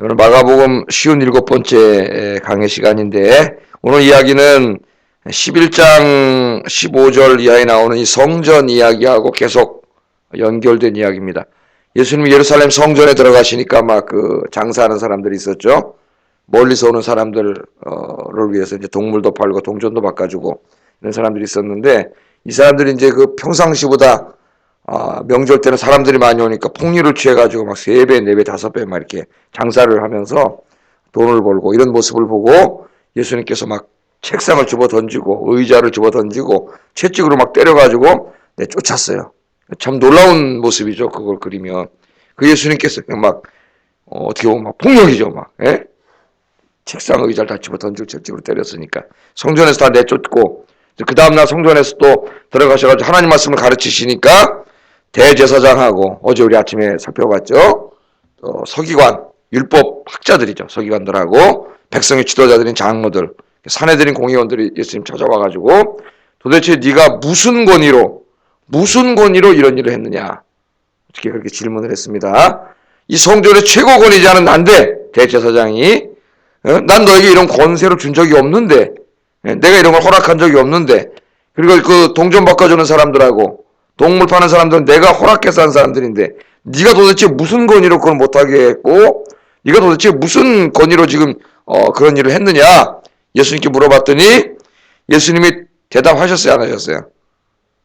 오늘 마가복음 쉬운 7번째 강의 시간인데 오늘 이야기는 11장 15절 이하에 나오는 이 성전 이야기하고 계속 연결된 이야기입니다. 예수님이 예루살렘 성전에 들어가시니까 막 장사하는 사람들이 있었죠. 멀리서 오는 사람들을 위해서 이제 동물도 팔고 동전도 바꿔주고 이런 사람들이 있었는데 이 사람들이 이제 평상시보다 명절 때는 사람들이 많이 오니까 폭리를 취해가지고 막 3배, 4배, 5배 막 이렇게 장사를 하면서 돈을 벌고 이런 모습을 보고 예수님께서 막 책상을 집어 던지고 의자를 집어 던지고 채찍으로 막 때려가지고 쫓았어요. 참 놀라운 모습이죠. 그걸 그리면. 그 예수님께서 막, 어떻게 보면 막 폭력이죠. 막, 예? 책상 의자를 다 집어 던지고 채찍으로 때렸으니까. 성전에서 다 내쫓고, 그 다음날 성전에서 또 들어가셔가지고 하나님 말씀을 가르치시니까 대제사장하고 어제 우리 아침에 살펴봤죠. 서기관, 율법 학자들이죠. 서기관들하고 백성의 지도자들인 장로들, 사내들인 공의원들이 예수님 찾아와가지고 도대체 네가 무슨 권위로 이런 일을 했느냐. 어떻게 그렇게 질문을 했습니다. 이 성전의 최고 권위자는 난데 대제사장이 난 너에게 이런 권세를 준 적이 없는데 내가 이런 걸 허락한 적이 없는데 그리고 그 동전 바꿔주는 사람들하고 동물 파는 사람들은 내가 허락해서 한 사람들인데 네가 도대체 무슨 권위로 그걸 못하게 했고 네가 도대체 무슨 권위로 지금 그런 일을 했느냐 예수님께 물어봤더니 예수님이 대답하셨어요 안 하셨어요?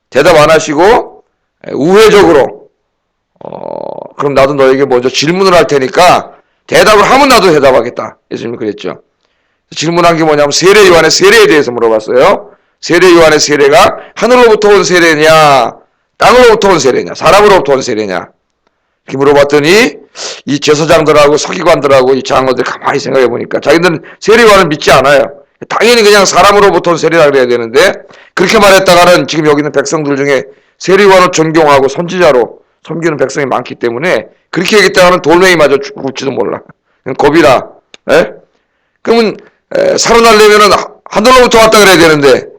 대답 안 하시고 우회적으로 그럼 나도 너에게 먼저 질문을 할 테니까 대답을 하면 나도 대답하겠다. 예수님이 그랬죠. 질문한 게 뭐냐면 세례 요한의 세례에 대해서 물어봤어요. 세례 요한의 세례가 하늘로부터 온 세례냐 땅으로부터 온 세례냐 사람으로부터 온 세례냐 이렇게 물어봤더니 이 제사장들하고 서기관들하고 이 장로들 가만히 생각해 보니까 자기들은 세례 요한을 믿지 않아요. 당연히 그냥 사람으로부터 온 세례라 그래야 되는데 그렇게 말했다가는 지금 여기 있는 백성들 중에 세례 요한을 존경하고 선지자로 섬기는 백성이 많기 때문에 그렇게 얘기했다가는 돌멩이마저 죽을지도 몰라. 겁이라. 에? 그러면 살아나려면은 하늘로부터 왔다 그래야 되는데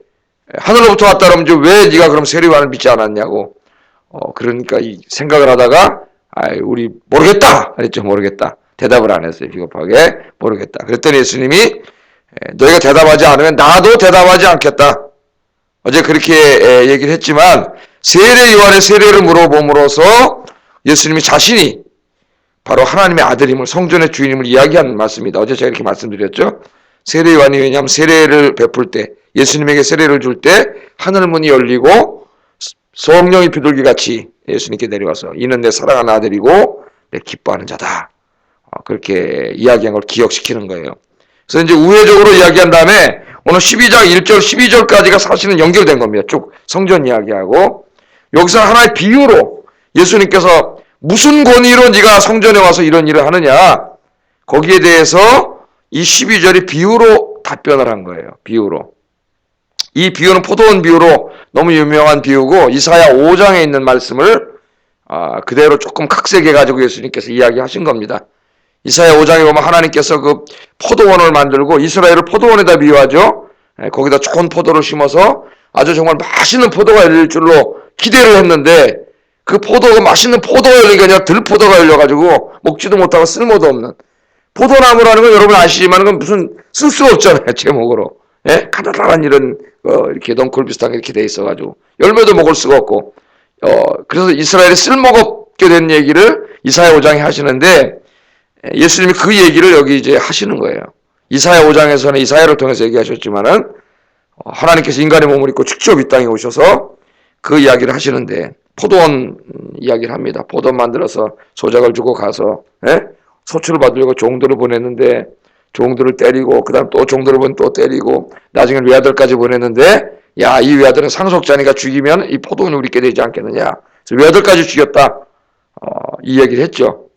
하늘로부터 왔다 그러면 이제 왜 네가 그럼 세례 요한을 믿지 않았냐고. 그러니까 이 생각을 하다가 우리 모르겠다 그랬죠. 모르겠다. 대답을 안 했어요. 비겁하게 모르겠다. 그랬더니 예수님이 너희가 대답하지 않으면 나도 대답하지 않겠다. 어제 그렇게 얘기를 했지만 세례 요한의 세례를 물어봄으로써 예수님이 자신이 바로 하나님의 아들임을 성전의 주인임을 이야기한 말씀입니다. 어제 제가 이렇게 말씀드렸죠. 세례 요한이 왜냐하면 세례를 베풀 때 예수님에게 세례를 줄 때 하늘문이 열리고 성령이 비둘기같이 예수님께 내려와서 이는 내 사랑하는 아들이고 내 기뻐하는 자다. 그렇게 이야기한 걸 기억시키는 거예요. 그래서 이제 우회적으로 이야기한 다음에 오늘 12장 1절 12절까지가 사실은 연결된 겁니다. 쭉 성전 이야기하고 여기서 하나의 비유로 예수님께서 무슨 권위로 네가 성전에 와서 이런 일을 하느냐 거기에 대해서 이 12절이 비유로 답변을 한 거예요. 비유로. 이 비유는 포도원 비유로 너무 유명한 비유고 이사야 5장에 있는 말씀을 그대로 조금 각색해가지고 예수님께서 이야기하신 겁니다. 이사야 5장에 보면 하나님께서 그 포도원을 만들고 이스라엘을 포도원에다 비유하죠. 거기다 좋은 포도를 심어서 아주 정말 맛있는 포도가 열릴 줄로 기대를 했는데 그 포도가 맛있는 포도가 열린 게 아니라 들포도가 열려가지고 먹지도 못하고 쓸모도 없는 포도나무라는 건 여러분 아시지만 그건 무슨 쓸 수가 없잖아요. 제목으로. 예? 가다란 이런 이렇게 넝쿨 비슷한 게 이렇게 돼 있어가지고 열매도 먹을 수가 없고 그래서 이스라엘이 쓸모가 없게 된 얘기를 이사야 5장에 하시는데 예수님이 그 얘기를 여기 이제 하시는 거예요. 이사야 5장에서는 이사야를 통해서 얘기하셨지만은 하나님께서 인간의 몸을 입고 직접 이 땅에 오셔서 그 이야기를 하시는데 포도원 이야기를 합니다. 포도원 만들어서 소작을 주고 가서 소출을 받으려고 종들을 보냈는데 종들을 때리고 그 다음 또 종들을 보면 또 때리고 나중에 외아들까지 보냈는데 야, 이 외아들은 상속자니까 죽이면 이 포도원이 우리께 되지 않겠느냐. 그래서 외아들까지 죽였다. 이 얘기를 했죠.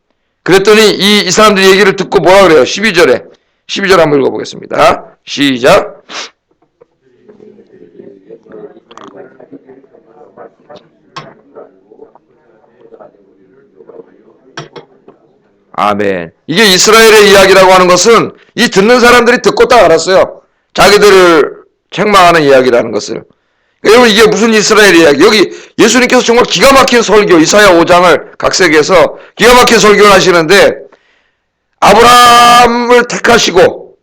그랬더니 이 사람들 얘기를 듣고 뭐라 그래요? 12절 한번 읽어보겠습니다. 시작. 아멘. 이게 이스라엘의 이야기라고 하는 것은 이 듣는 사람들이 듣고 딱 알았어요. 자기들을 책망하는 이야기라는 것을. 여러분 이게 무슨 이스라엘 이야기? 여기 예수님께서 정말 기가 막힌 설교 이사야 5장을 각색해서 기가 막힌 설교를 하시는데 아브라함을 택하시고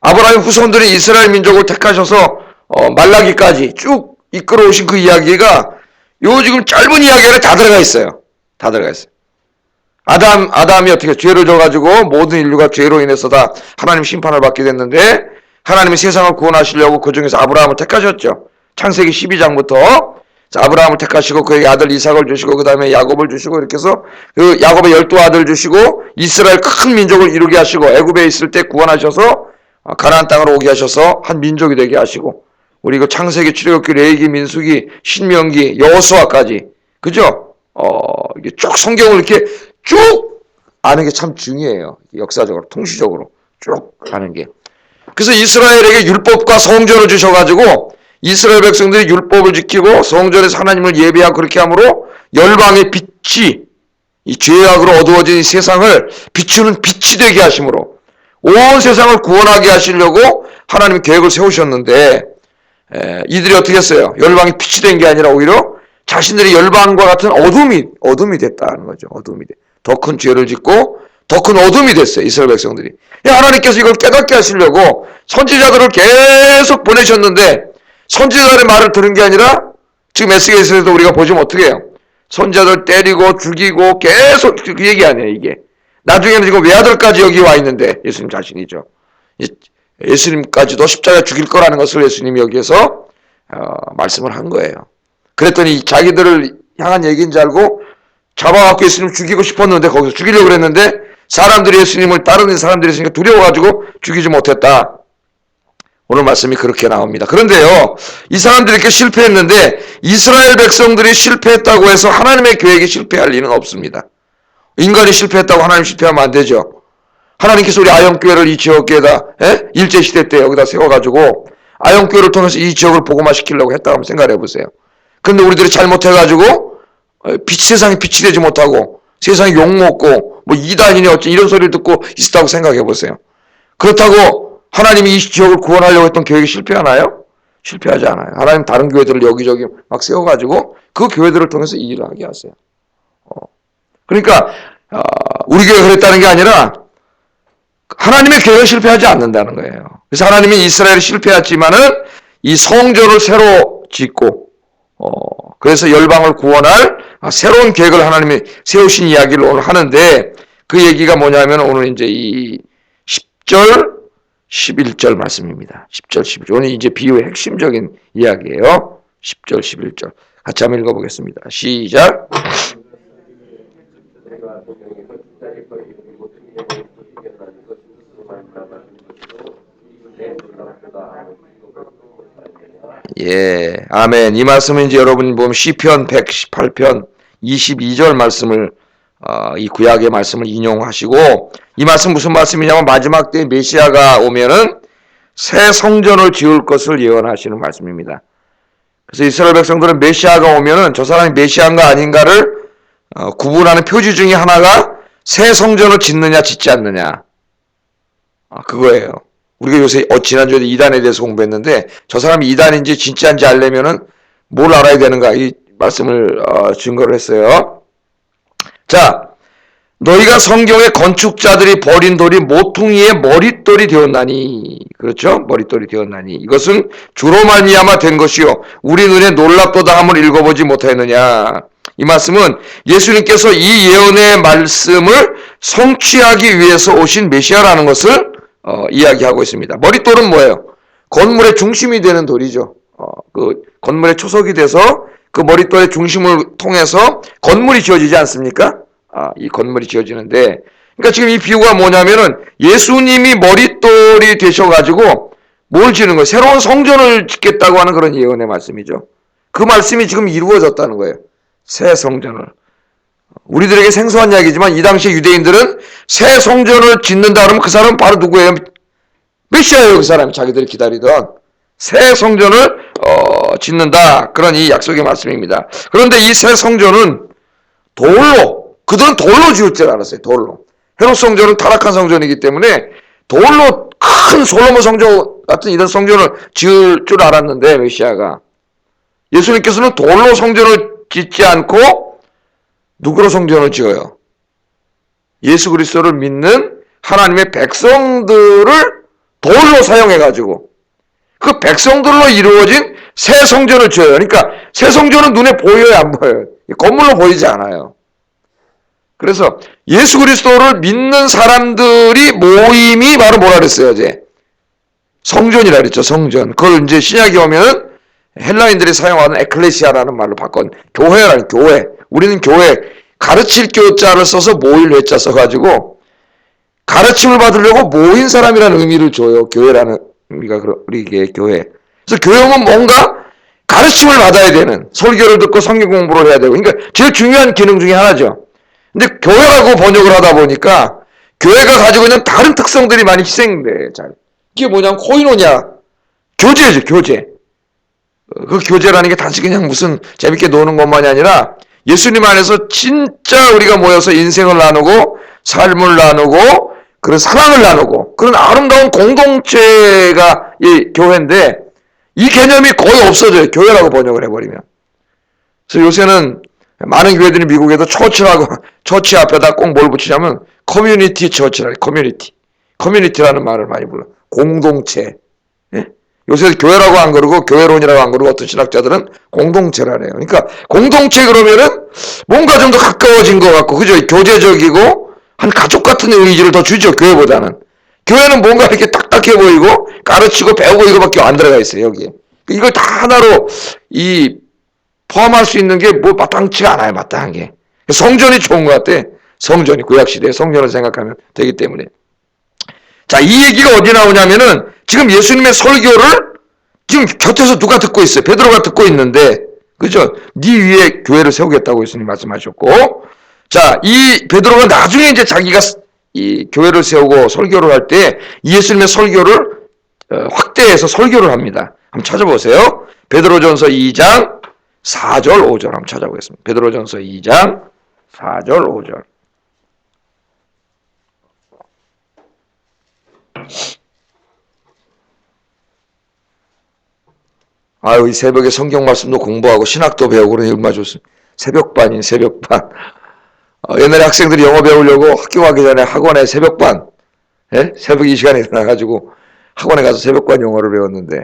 아브라함의 후손들이 이스라엘 민족을 택하셔서 말라기까지 쭉 이끌어 오신 그 이야기가 요 지금 짧은 이야기 안에 다 들어가 있어요. 다 들어가 있어요. 아담이 어떻게 죄를 져가지고 모든 인류가 죄로 인해서 다 하나님 심판을 받게 됐는데 하나님이 세상을 구원하시려고 그 중에서 아브라함을 택하셨죠. 창세기 12장부터 아브라함을 택하시고 그의 아들 이삭을 주시고 그 다음에 야곱을 주시고 이렇게 해서 그 야곱의 12아들 주시고 이스라엘 큰 민족을 이루게 하시고 애굽에 있을 때 구원하셔서 가나안 땅으로 오게 하셔서 한 민족이 되게 하시고 우리 그 창세기, 출애굽기, 레위기, 민수기, 신명기, 여호수아까지 그죠? 이게 쭉 성경을 이렇게 쭉 아는 게 참 중요해요. 역사적으로, 통시적으로 쭉 아는 게. 그래서 이스라엘에게 율법과 성전을 주셔가지고 이스라엘 백성들이 율법을 지키고 성전에서 하나님을 예배하고 그렇게 함으로 열방의 빛이 이 죄악으로 어두워진 이 세상을 비추는 빛이 되게 하심으로 온 세상을 구원하게 하시려고 하나님이 계획을 세우셨는데 이들이 어떻게 했어요? 열방이 빛이 된 게 아니라 오히려 자신들이 열방과 같은 어둠이 됐다는 거죠. 어둠이 돼. 더 큰 죄를 짓고 더 큰 어둠이 됐어요. 이스라엘 백성들이. 하나님께서 이걸 깨닫게 하시려고 선지자들을 계속 보내셨는데 선지자들의 말을 들은 게 아니라 지금 에스겔에서도 우리가 보시면 어떻게 해요? 선지자들 때리고 죽이고 계속 그 얘기 아니에요. 이게. 나중에는 지금 외아들까지 여기 와 있는데 예수님 자신이죠. 예수님까지도 십자가에 죽일 거라는 것을 예수님이 여기에서 말씀을 한 거예요. 그랬더니 자기들을 향한 얘기인 줄 알고 잡아갖고 예수님 죽이고 싶었는데 거기서 죽이려고 그랬는데 사람들이 예수님을 따르는 사람들이 있으니까 두려워가지고 죽이지 못했다. 오늘 말씀이 그렇게 나옵니다. 그런데요, 이 사람들이 이렇게 실패했는데 이스라엘 백성들이 실패했다고 해서 하나님의 계획이 실패할 리는 없습니다. 인간이 실패했다고 하나님 실패하면 안 되죠. 하나님께서 우리 아영교회를 이 지역에다 일제시대 때 여기다 세워가지고 아영교회를 통해서 이 지역을 복음화시키려고 했다고 한번 생각해 보세요. 근데 우리들이 잘못해가지고 세상에 빛이 되지 못하고 세상에 욕먹고 뭐 이단이니 어째 이런 소리를 듣고 있었다고 생각해 보세요. 그렇다고 하나님이 이 지역을 구원하려고 했던 계획이 실패하나요? 실패하지 않아요. 하나님 다른 교회들을 여기저기 막 세워가지고 그 교회들을 통해서 이 일을 하게 하세요. 그러니까 우리 교회가 그랬다는 게 아니라 하나님의 계획은 실패하지 않는다는 거예요. 그래서 하나님이 이스라엘이 실패했지만은 이 성전을 새로 짓고 그래서 열방을 구원할 새로운 계획을 하나님이 세우신 이야기를 오늘 하는데 그 얘기가 뭐냐면 오늘 이제 이 10절 11절 말씀입니다. 10절 11절 오늘 이제 비유의 핵심적인 이야기예요. 10절 11절 같이 한번 읽어보겠습니다. 시작. 예, 아멘. 이 말씀은 이제 여러분이 보면 시편 118편 22절 말씀을 이 구약의 말씀을 인용하시고 이 말씀 무슨 말씀이냐면 마지막 때 메시아가 오면은 새 성전을 지을 것을 예언하시는 말씀입니다. 그래서 이스라엘 백성들은 메시아가 오면은 저 사람이 메시아인가 아닌가를 구분하는 표지 중에 하나가 새 성전을 짓느냐 짓지 않느냐 그거예요. 우리가 요새 지난주에 이단에 대해서 공부했는데 저 사람이 이단인지 진짜인지 알려면은 뭘 알아야 되는가 이 말씀을 증거를 했어요. 자, 너희가 성경의 건축자들이 버린 돌이 모퉁이의 머릿돌이 되었나니 그렇죠? 머릿돌이 되었나니 이것은 주로 말미암아 된 것이요 우리 눈에 놀랍도다 함을 읽어보지 못하였느냐. 이 말씀은 예수님께서 이 예언의 말씀을 성취하기 위해서 오신 메시아라는 것을 이야기하고 있습니다. 머릿돌은 뭐예요? 건물의 중심이 되는 돌이죠. 그 건물의 초석이 돼서 그 머릿돌의 중심을 통해서 건물이 지어지지 않습니까? 이 건물이 지어지는데, 그러니까 지금 이 비유가 뭐냐면은 예수님이 머릿돌이 되셔가지고 뭘 지는 거예요? 새로운 성전을 짓겠다고 하는 그런 예언의 말씀이죠. 그 말씀이 지금 이루어졌다는 거예요. 새 성전을. 우리들에게 생소한 이야기지만 이 당시 유대인들은 새 성전을 짓는다 그러면 그 사람은 바로 누구예요? 메시아예요. 그 사람이 자기들이 기다리던 새 성전을 짓는다. 그런 이 약속의 말씀입니다. 그런데 이 새 성전은 그들은 돌로 지을 줄 알았어요. 돌로. 헤롯 성전은 타락한 성전이기 때문에 돌로 큰 솔로몬 성전 같은 이런 성전을 지을 줄 알았는데 메시아가 예수님께서는 돌로 성전을 짓지 않고 누구로 성전을 지어요? 예수 그리스도를 믿는 하나님의 백성들을 돌로 사용해가지고 그 백성들로 이루어진 새 성전을 지어요. 그러니까 새 성전은 눈에 보여요, 안 보여요? 건물로 보이지 않아요. 그래서 예수 그리스도를 믿는 사람들이 모임이 바로 뭐라 그랬어요, 어제? 성전이라 그랬죠, 성전. 그걸 이제 신약에 오면 헬라인들이 사용하는 에클레시아라는 말로 바꾼 교회라는 교회. 우리는 교회, 가르칠 교자를 써서 모일 회자 써가지고 가르침을 받으려고 모인 사람이라는 의미를 줘요. 교회라는 의미가 우리에게 교회. 그래서 교회는 뭔가 가르침을 받아야 되는, 설교를 듣고 성경 공부를 해야 되고, 그러니까 제일 중요한 기능 중에 하나죠. 근데 교회라고 번역을 하다 보니까 교회가 가지고 있는 다른 특성들이 많이 희생돼. 잘. 이게 뭐냐면 코이노냐, 교제죠, 교제. 그 교제라는 게 단지 그냥 무슨 재밌게 노는 것만이 아니라 예수님 안에서 진짜 우리가 모여서 인생을 나누고 삶을 나누고 그런 사랑을 나누고 그런 아름다운 공동체가 이 교회인데 이 개념이 거의 없어져요. 교회라고 번역을 해버리면. 그래서 요새는 많은 교회들이 미국에도 처치 앞에다 꼭 뭘 붙이냐면 커뮤니티 처치라, 커뮤니티라는 말을 많이 불러. 공동체. 예? 요새 교회라고 안 그러고 교회론이라고 안 그러고 어떤 신학자들은 공동체라네요. 그러니까 공동체 그러면은 뭔가 좀 더 가까워진 것 같고, 그죠? 교제적이고 한 가족 같은 의지를 더 주죠, 교회보다는. 교회는 뭔가 이렇게 딱딱해 보이고 가르치고 배우고 이거밖에 안 들어가 있어요, 여기에. 이걸 다 하나로 포함할 수 있는 게 뭐 마땅치가 않아요, 마땅한 게. 성전이 좋은 것 같아. 성전이 구약시대에 성전을 생각하면 되기 때문에. 자, 이 얘기가 어디 나오냐면은 지금 예수님의 설교를 지금 곁에서 누가 듣고 있어요? 베드로가 듣고 있는데, 그죠? 네 위에 교회를 세우겠다고 예수님 말씀하셨고, 자, 이 베드로가 나중에 이제 자기가 이 교회를 세우고 설교를 할 때 예수님의 설교를 확대해서 설교를 합니다. 한번 찾아보세요. 베드로전서 2장 4절 5절 한번 찾아보겠습니다. 베드로전서 2장 4절 5절. 아유, 이 새벽에 성경 말씀도 공부하고 신학도 배우고 그러니 얼마나 좋습니다. 새벽반인 새벽반. 옛날에 학생들이 영어 배우려고 학교 가기 전에 학원에 새벽반, 예? 새벽 이 시간에 일어나가지고 학원에 가서 새벽반 영어를 배웠는데.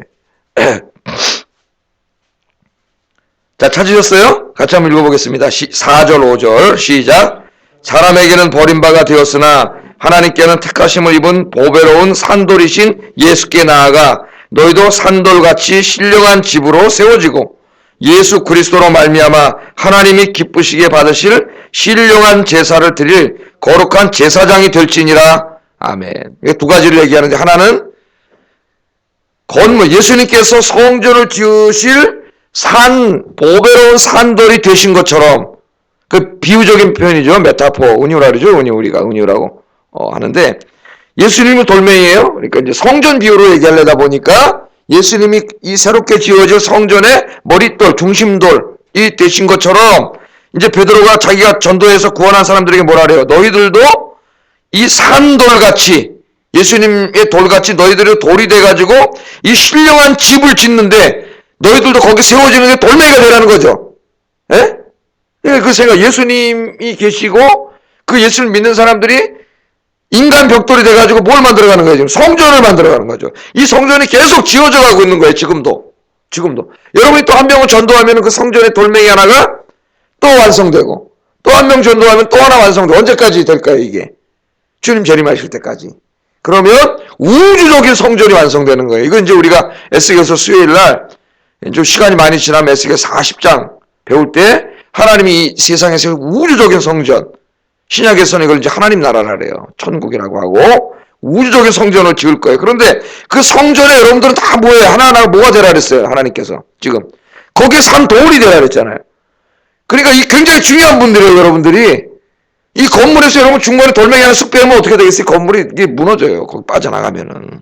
자, 찾으셨어요? 같이 한번 읽어보겠습니다. 4절 5절 시작. 사람에게는 버림바가 되었으나 하나님께는 택하심을 입은 보배로운 산돌이신 예수께 나아가 너희도 산돌같이 신령한 집으로 세워지고 예수 그리스도로 말미암아 하나님이 기쁘시게 받으실 신령한 제사를 드릴 거룩한 제사장이 될지니라. 아멘. 이게 두 가지를 얘기하는데, 하나는 건물, 예수님께서 성전을 지으실 보배로운 산돌이 되신 것처럼, 그 비유적인 표현이죠. 메타포, 은유라 그러죠. 우리가 은유라고 하는데, 예수님은 돌멩이에요. 그러니까 이제 성전 비유로 얘기하려다 보니까 예수님이 이 새롭게 지어질 성전의 머릿돌, 중심돌이 되신 것처럼 이제 베드로가 자기가 전도해서 구원한 사람들에게 뭐라 그래요? 너희들도 이 산돌같이, 예수님의 돌같이 너희들이 돌이 돼가지고 이 신령한 집을 짓는데 너희들도 거기 세워지는데 돌멩이가 되라는 거죠. 예? 그 생각, 예수님이 계시고 그 예수를 믿는 사람들이 인간 벽돌이 돼가지고 뭘 만들어가는 거예요? 지금 성전을 만들어가는 거죠. 이 성전이 계속 지어져 가고 있는 거예요. 지금도. 여러분이 또 한 명을 전도하면 그 성전의 돌멩이 하나가 또 완성되고, 또 한 명 전도하면 또 하나 완성되고, 언제까지 될까요, 이게? 주님 재림하실 때까지. 그러면 우주적인 성전이 완성되는 거예요. 이건 이제 우리가 에스겔서 수요일 날 좀 시간이 많이 지나면 에스겔 40장 배울 때 하나님이 이 세상에서 우주적인 성전, 신약에서는 이걸 이제 하나님 나라라 그래요. 천국이라고 하고 우주적인 성전을 지을 거예요. 그런데 그 성전에 여러분들은 다 뭐예요? 하나하나 뭐가 되라 그랬어요? 하나님께서 지금 거기에 산돌이 되라 그랬잖아요. 그러니까 이 굉장히 중요한 분들이에요. 여러분들이 이 건물에서 여러분 중간에 돌멩이 하나 쑥 빼면 어떻게 되겠어요? 건물이 이게 무너져요. 거기 빠져나가면은.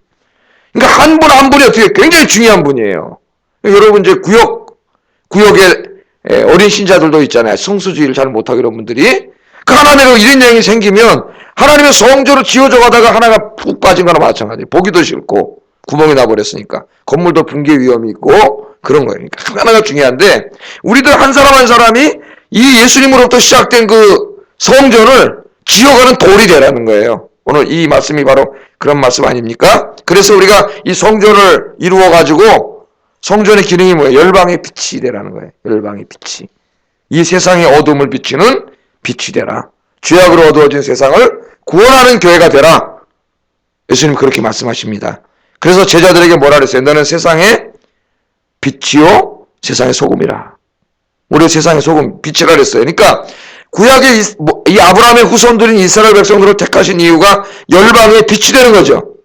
그러니까 한 분 한 분이 어떻게 굉장히 중요한 분이에요. 여러분 이제 구역에 어린 신자들도 있잖아요. 성수주의를 잘 못하고 이런 분들이. 그 하나님의 이런 일이 생기면 하나님의 성전을 지어져 가다가 하나가 푹 빠진 거나 마찬가지예요. 보기도 싫고 구멍이 나버렸으니까 건물도 붕괴 위험이 있고 그런 거예요. 그러니까 하나가 중요한데 우리들 한 사람 한 사람이 이 예수님으로부터 시작된 그 성전을 지어가는 돌이 되라는 거예요. 오늘 이 말씀이 바로 그런 말씀 아닙니까? 그래서 우리가 이 성전을 이루어가지고 성전의 기능이 뭐예요? 열방의 빛이 되라는 거예요. 열방의 빛이. 이 세상의 어둠을 비추는 빛이 되라. 죄악으로 어두워진 세상을 구원하는 교회가 되라. 예수님 그렇게 말씀하십니다. 그래서 제자들에게 뭐라 그랬어요? 너는 세상의 빛이요 세상의 소금이라. 우리 세상의 소금 빛이라 그랬어요. 그러니까 구약의 이 아브라함의 후손들인 이스라엘 백성들을 택하신 이유가 열방의 빛이 되는 거죠.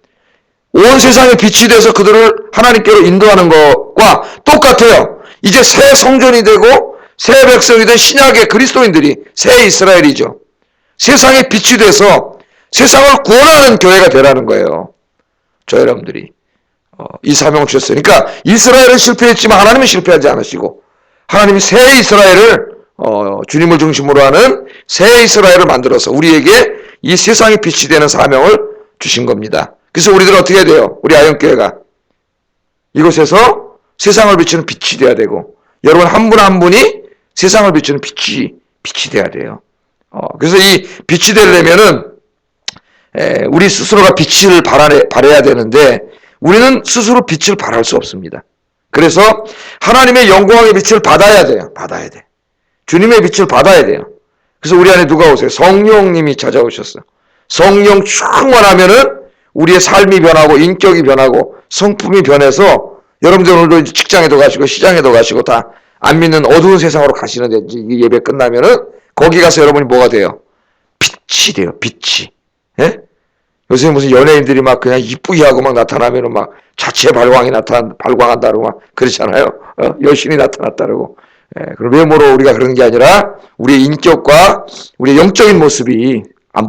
온 세상의 빛이 돼서 그들을 하나님께로 인도하는 것과 똑같아요. 이제 새 성전이 되고 새 백성이 된 신약의 그리스도인들이 새 이스라엘이죠. 세상의 빛이 돼서 세상을 구원하는 교회가 되라는 거예요. 저 여러분들이 이 사명을 주셨어요. 그러니까 이스라엘은 실패했지만 하나님은 실패하지 않으시고 하나님이 새 이스라엘을 주님을 중심으로 하는 새 이스라엘을 만들어서 우리에게 이 세상의 빛이 되는 사명을 주신 겁니다. 그래서 우리들은 어떻게 해야 돼요? 우리 아영교회가 이곳에서 세상을 비추는 빛이 돼야 되고 여러분 한 분 한 분이 세상을 비추는 빛이 돼야 돼요. 그래서 이 빛이 되려면은 우리 스스로가 빛을 발해야 되는데 우리는 스스로 빛을 발할 수 없습니다. 그래서 하나님의 영광의 빛을 받아야 돼요. 받아야 돼. 주님의 빛을 받아야 돼요. 그래서 우리 안에 누가 오세요? 성령님이 찾아오셨어요. 성령 충만하면은 우리의 삶이 변하고 인격이 변하고 성품이 변해서 여러분들 오늘도 직장에도 가시고 시장에도 가시고 다 안 믿는 어두운 세상으로 가시는데 이 예배 끝나면은 거기 가서 여러분이 뭐가 돼요? 빛이 돼요. 빛이. 예? 요새 무슨 연예인들이 막 그냥 이쁘게 하고 막 나타나면은 막 자체 발광한다고 막 그러잖아요. 여신이 나타났다고. 예, 그럼 외모로 우리가 그러는 게 아니라 우리의 인격과 우리의 영적인 모습이 안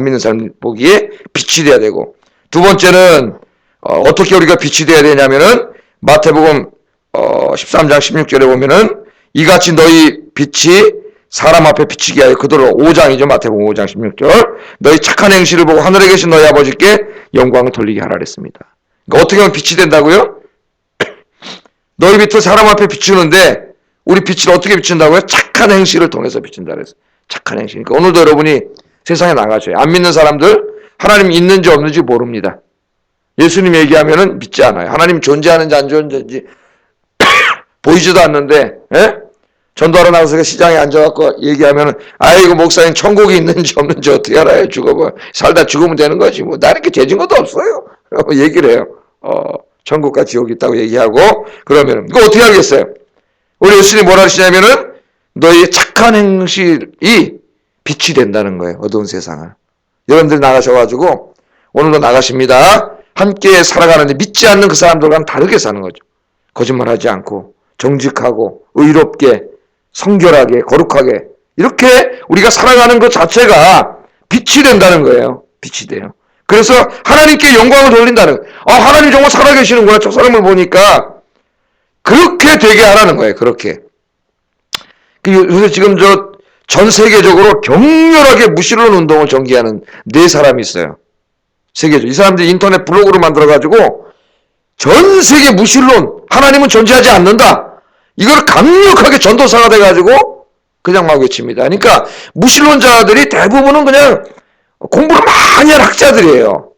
믿는 사람 보기에 빛이 돼야 되고 두 번째는 어떻게 우리가 빛이 돼야 되냐면은 마태복음 13장 16절에 보면은 이같이 너희 빛이 사람 앞에 비치게 하여 그들로 5장이죠. 마태복음 5장 16절 너희 착한 행실을 보고 하늘에 계신 너희 아버지께 영광을 돌리게 하라 그랬습니다. 그러니까 어떻게 하면 빛이 된다고요? 너희 빛을 사람 앞에 비추는데 우리 빛을 어떻게 비춘다고요? 착한 행실을 통해서 비춘다 그랬어요. 착한 행실. 그러니까 오늘도 여러분이 세상에 나가셔요. 안 믿는 사람들 하나님 있는지 없는지 모릅니다. 예수님 얘기하면은 믿지 않아요. 하나님 존재하는지 안 존재하는지 보이지도 않는데 전도하러 나가서 시장에 앉아갖고 얘기하면은 아이고 목사님 천국이 있는지 없는지 어떻게 알아요? 죽어봐. 살다 죽으면 되는 거지. 뭐 나 이렇게 죄진 것도 없어요. 얘기를 해요. 천국과 지옥이 있다고 얘기하고 그러면은 이거 어떻게 알겠어요? 우리 예수님이 뭐라 하시냐면은 너희의 착한 행실이 빛이 된다는 거예요. 어두운 세상을. 여러분들 나가셔가지고 오늘도 나가십니다. 함께 살아가는데 믿지 않는 그 사람들과는 다르게 사는 거죠. 거짓말하지 않고 정직하고 의롭게 성결하게 거룩하게 이렇게 우리가 살아가는 것 자체가 빛이 된다는 거예요. 빛이 돼요. 그래서 하나님께 영광을 돌린다는 거예요. 하나님 정말 살아계시는구나. 저 사람을 보니까 그렇게 되게 하라는 거예요. 그렇게. 요새 지금 전 세계적으로 격렬하게 무신론 운동을 전개하는 4사람이 있어요. 세계적으로. 이 사람들이 인터넷 블로그를 만들어가지고 전 세계 무신론, 하나님은 존재하지 않는다. 이걸 강력하게 전도사가 돼가지고 그냥 막 외칩니다. 그러니까 무신론자들이 대부분은 그냥 공부를 많이 한 학자들이에요.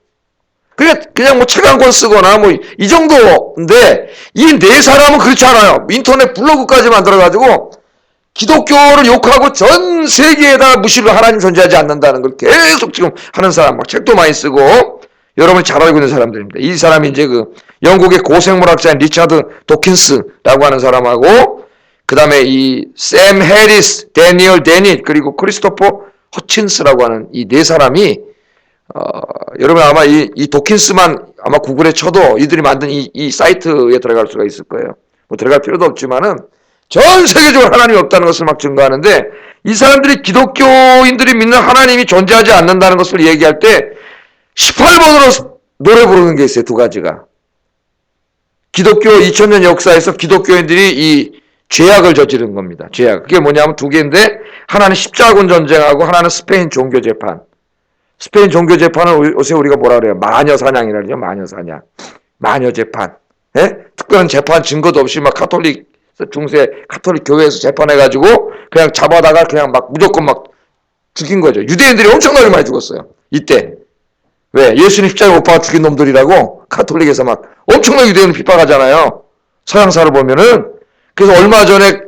그냥 뭐 책 한 권 쓰거나 뭐 이 정도인데 이 4사람은 그렇지 않아요. 인터넷 블로그까지 만들어가지고 기독교를 욕하고 전 세계에다 무신론 하나님 존재하지 않는다는 걸 계속 지금 하는 사람, 막 책도 많이 쓰고 여러분이 잘 알고 있는 사람들입니다. 이 사람이 이제 영국의 고생물학자인 리차드 도킨스라고 하는 사람하고 그 다음에 이 샘 해리스, 데니얼 데닛 그리고 크리스토퍼 허친스라고 하는 이 4사람이 여러분 아마 이 도킨스만 아마 구글에 쳐도 이들이 만든 이 사이트에 들어갈 수가 있을 거예요. 뭐 들어갈 필요도 없지만은 전 세계적으로 하나님이 없다는 것을 막 증거하는데 이 사람들이 기독교인들이 믿는 하나님이 존재하지 않는다는 것을 얘기할 때 18번으로 노래 부르는 게 있어요. 2가지가. 기독교 2000년 역사에서 기독교인들이 이 죄악을 저지른 겁니다. 죄악. 그게 뭐냐면 2개인데 하나는 십자군 전쟁하고 하나는 스페인 종교재판. 스페인 종교재판은 요새 우리가 뭐라 그래요? 마녀사냥이라 그러죠. 마녀사냥. 마녀재판. 예? 특별한 재판 증거도 없이 막 중세 카톨릭 교회에서 재판해가지고 그냥 잡아다가 그냥 막 무조건 막 죽인 거죠. 유대인들이 엄청나게 많이 죽었어요. 이때. 왜? 예수님 십자가에 못 박아 죽인 놈들이라고 카톨릭에서 막 엄청나게 유대인을 비판하잖아요. 서양사를 보면은. 그래서 얼마 전에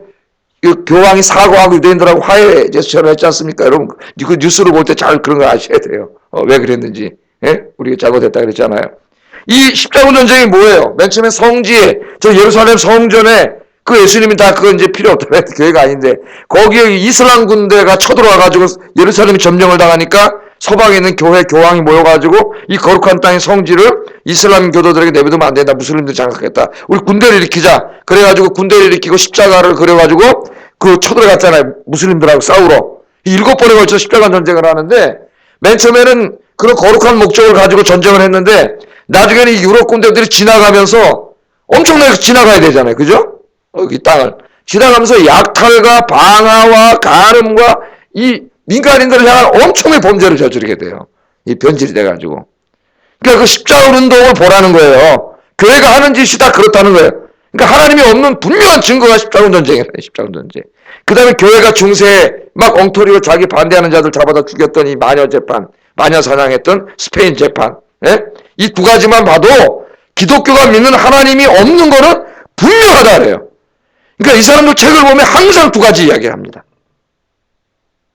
교황이 사과하고 유대인들하고 화해 제스처를 했지 않습니까? 여러분, 그 뉴스를 볼 때 잘 그런 거 아셔야 돼요. 왜 그랬는지. 예? 우리가 잘못했다 그랬잖아요. 이 십자군 전쟁이 뭐예요? 맨 처음에 성지에, 저 예루살렘 성전에 그 예수님이 다 그건 이제 필요 없다면 교회가 아닌데, 거기에 이슬람 군대가 쳐들어와가지고 예루살렘이 점령을 당하니까 서방에 있는 교회 교황이 모여가지고 이 거룩한 땅의 성지를 이슬람 교도들에게 내버두면 안 된다. 무슬림들 장악하겠다. 우리 군대를 일으키자. 그래가지고 군대를 일으키고 십자가를 그려가지고 그 쳐들어갔잖아요. 무슬림들하고 싸우러. 7번에 걸쳐 십자가 전쟁을 하는데 맨 처음에는 그런 거룩한 목적을 가지고 전쟁을 했는데 나중에는 유럽 군대들이 지나가면서 엄청나게 지나가야 되잖아요. 그죠? 이 땅을. 지나가면서 약탈과 방화와 간음과 이 민간인들을 향한 엄청난 범죄를 저지르게 돼요. 이 변질이 돼가지고. 그러니까 그 십자군 운동을 보라는 거예요. 교회가 하는 짓이 다 그렇다는 거예요. 그러니까 하나님이 없는 분명한 증거가 십자군 전쟁이에요. 십자군 전쟁. 그 다음에 교회가 중세에 막 엉터리로 자기 반대하는 자들 잡아다 죽였던 이 마녀 재판, 마녀 사냥했던 스페인 재판. 예? 이 두 가지만 봐도 기독교가 믿는 하나님이 없는 거는 분명하다 그래요. 그러니까 이 사람들 책을 보면 항상 두 가지 이야기를 합니다.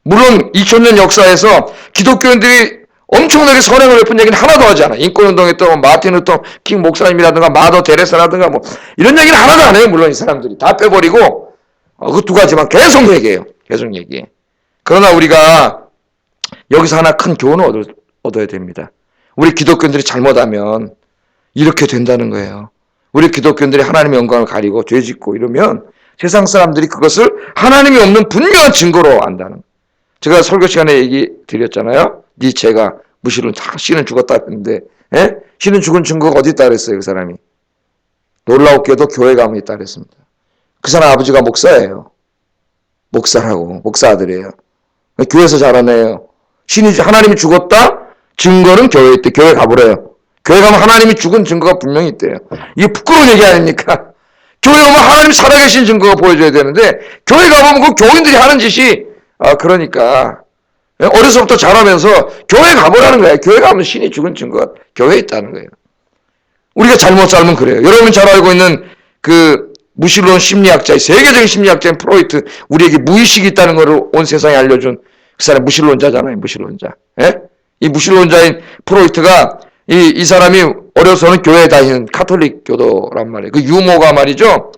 물론 2000년 역사에서 기독교인들이 엄청나게 선행을 베푼 얘기는 하나도 하지 않아요. 인권운동했던 마틴 루터 킹 목사님이라든가 마더 데레사라든가 뭐 이런 얘기는 하나도 안 해요. 물론 이 사람들이 다 빼버리고 그 두 가지만 계속 얘기해요. 계속 얘기해. 그러나 우리가 여기서 하나 큰 교훈을 얻어야 됩니다. 우리 기독교인들이 잘못하면 이렇게 된다는 거예요. 우리 기독교인들이 하나님의 영광을 가리고 죄짓고 이러면 세상 사람들이 그것을 하나님이 없는 분명한 증거로 안다는 거예요. 제가 설교 시간에 얘기 드렸잖아요. 니체가 무시로 씨는 죽었다 했는데 씨는 죽은 증거가 어디 있다 그랬어요. 그 사람이. 놀라웠게도 교회 가면 있다 그랬습니다. 그 사람 아버지가 목사예요. 목사라고. 목사 아들이에요. 교회에서 자라네요. 신이 하나님이 죽었다? 증거는 교회에 있대. 교회 가보래요. 교회 가면 하나님이 죽은 증거가 분명히 있대요. 이게 부끄러운 얘기 아닙니까? 교회 오면 하나님이 살아계신 증거가 보여줘야 되는데 교회 가보면 그 교인들이 하는 짓이 그러니까 어려서부터 자라면서 교회 가보라는 거예요. 교회 가면 신이 죽은 증거가 교회에 있다는 거예요. 우리가 잘못 살면 그래요. 여러분이 잘 알고 있는 그 무신론 심리학자, 세계적인 심리학자인 프로이트, 우리에게 무의식이 있다는 것을 온 세상에 알려준 그 사람 무신론자잖아요. 무신론자. 예? 이 무신론자인 프로이트가 이 사람이 어려서는 교회에 다니는 카톨릭 교도란 말이에요. 그 유모가 말이죠.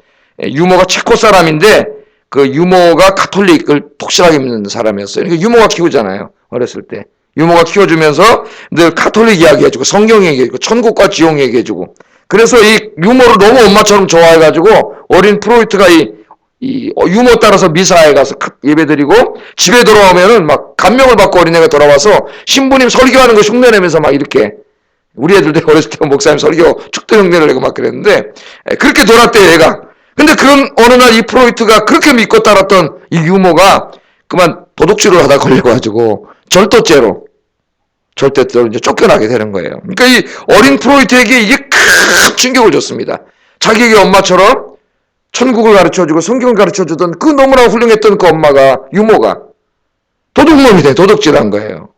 유모가 체코 사람인데 그 유모가 카톨릭을 독실하게 믿는 사람이었어요. 그러니까 유모가 키우잖아요. 어렸을 때. 유모가 키워주면서 늘 카톨릭 이야기해주고 성경 얘기해주고 천국과 지옥 얘기해주고 그래서 이 유모를 너무 엄마처럼 좋아해가지고 어린 프로이트가 이 유모 따라서 미사에 가서 예배드리고 집에 돌아오면은 막 감명을 받고 어린애가 돌아와서 신부님 설교하는 거 흉내내면서 막 이렇게 우리 애들도 어렸을 때 목사님 설교 축도 흉내를 내고 막 그랬는데 그렇게 돌았대요 얘가. 근데 그런 어느 날 이 프로이트가 그렇게 믿고 따랐던 이 유모가 그만 도둑질을 하다 걸려가지고 절도죄로 이제 쫓겨나게 되는 거예요. 그러니까 이 어린 프로이트에게 이게 큰 충격을 줬습니다. 자기에게 엄마처럼 천국을 가르쳐주고 성경을 가르쳐주던 그 너무나 훌륭했던 그 엄마가 유모가 도둑놈이 돼 도둑질한 거예요.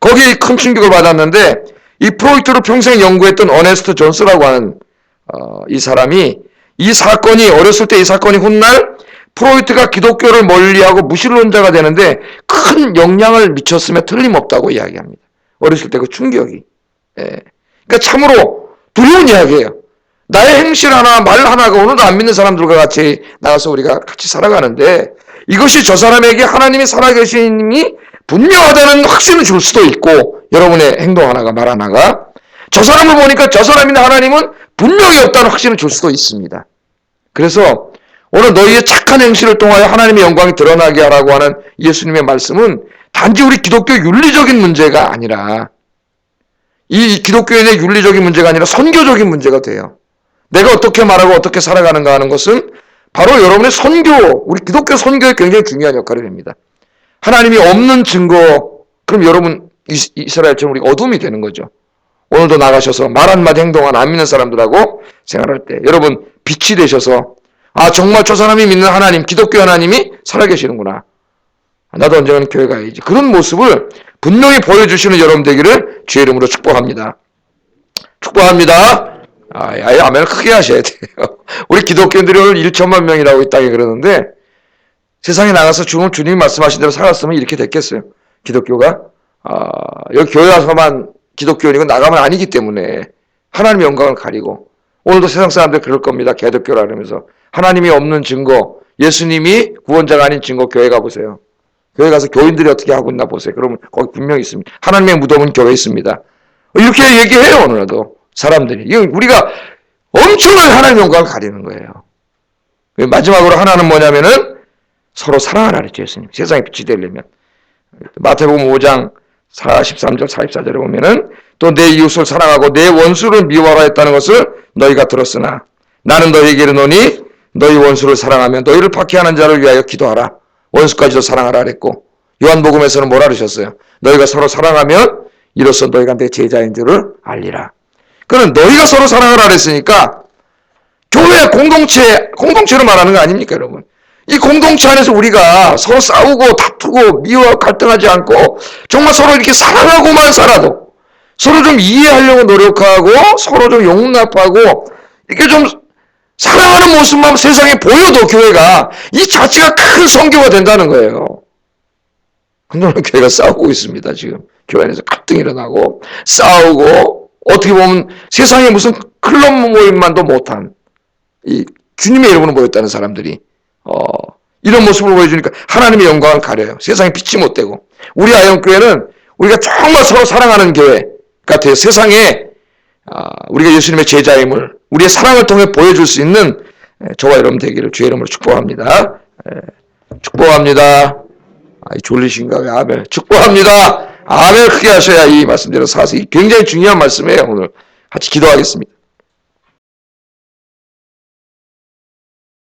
거기에 큰 충격을 받았는데 이 프로이트를 평생 연구했던 어네스트 존스라고 하는 이 사람이 이 사건이 어렸을 때 이 사건이 훗날 프로이트가 기독교를 멀리하고 무신론자가 되는데 큰 영향을 미쳤으며 틀림없다고 이야기합니다. 어렸을 때 그 충격이. 그러니까 참으로 두려운 이야기예요. 나의 행실 하나, 말 하나가 오늘도 안 믿는 사람들과 같이 나가서 우리가 같이 살아가는데 이것이 저 사람에게 하나님이 살아계심이 분명하다는 확신을 줄 수도 있고 여러분의 행동 하나가 말 하나가 저 사람을 보니까 저 사람이나 하나님은 분명히 없다는 확신을 줄 수도 있습니다. 그래서 오늘 너희의 착한 행실을 통하여 하나님의 영광이 드러나게 하라고 하는 예수님의 말씀은 단지 우리 기독교 윤리적인 문제가 아니라 이 기독교인의 윤리적인 문제가 아니라 선교적인 문제가 돼요. 내가 어떻게 말하고 어떻게 살아가는가 하는 것은 바로 여러분의 선교, 우리 기독교 선교에 굉장히 중요한 역할을 합니다. 하나님이 없는 증거, 그럼 여러분 이스라엘처럼 우리 어둠이 되는 거죠. 오늘도 나가셔서 말 한마디 행동 하나 안 믿는 사람들하고 생활할 때 여러분 빛이 되셔서 정말 저 사람이 믿는 하나님, 기독교 하나님이 살아계시는구나. 나도 언젠가는 교회 가야지. 그런 모습을 분명히 보여주시는 여러분 되기를 주의 이름으로 축복합니다. 축복합니다. 아멘을 크게 하셔야 돼요. 우리 기독교인들이 오늘 1천만 명이라고 이 땅에 그러는데 세상에 나가서 주님이 말씀하신 대로 살았으면 이렇게 됐겠어요. 기독교가 여기 교회 와서만 기독교인이고 나가면 아니기 때문에 하나님의 영광을 가리고 오늘도 세상 사람들 그럴 겁니다. 개독교라면서 하나님이 없는 증거, 예수님이 구원자가 아닌 증거 교회 가보세요. 교회 가서 교인들이 어떻게 하고 있나 보세요. 그러면 거기 분명히 있습니다. 하나님의 무덤은 교회에 있습니다. 이렇게 얘기해요. 오늘도 사람들이. 우리가 엄청나게 하나님의 영광을 가리는 거예요. 마지막으로 하나는 뭐냐면은 서로 사랑하라 그랬죠. 예수님. 세상에 빛이 되려면. 마태복음 5장 43절 44절에 보면은 또 내 이웃을 사랑하고 내 원수를 미워하라 했다는 것을 너희가 들었으나 나는 너희에게 이르노니 너희 원수를 사랑하며 너희를 박해하는 자를 위하여 기도하라. 원수까지도 사랑하라 그랬고 요한복음에서는 뭐라 그러셨어요? 너희가 서로 사랑하면 이로써 너희가 내 제자인 줄을 알리라. 그는 너희가 서로 사랑하라 그랬으니까 교회 공동체로 말하는 거 아닙니까 여러분? 이 공동체 안에서 우리가 서로 싸우고 다투고 미워하고 갈등하지 않고 정말 서로 이렇게 사랑하고만 살아도 서로 좀 이해하려고 노력하고 서로 좀 용납하고 이렇게 좀 사랑하는 모습만 세상에 보여도 교회가 이 자체가 큰 선교가 된다는 거예요. 근데 오늘 교회가 싸우고 있습니다. 지금 교회 안에서 갈등이 일어나고 싸우고 어떻게 보면 세상에 무슨 클럽 모임만도 못한 이 주님의 이름으로 모였다는 사람들이 이런 모습을 보여주니까 하나님의 영광을 가려요. 세상에 빛이 못 되고 우리 아영교회는 우리가 정말 서로 사랑하는 교회 같아요. 세상에 우리가 예수님의 제자임을 우리의 사랑을 통해 보여줄 수 있는 저와 여러분 되기를 주의 이름으로 축복합니다. 축복합니다. 졸리신가? 왜 아멘. 축복합니다. 아멘 크게 하셔야 이 말씀대로 사서 굉장히 중요한 말씀이에요. 오늘 같이 기도하겠습니다.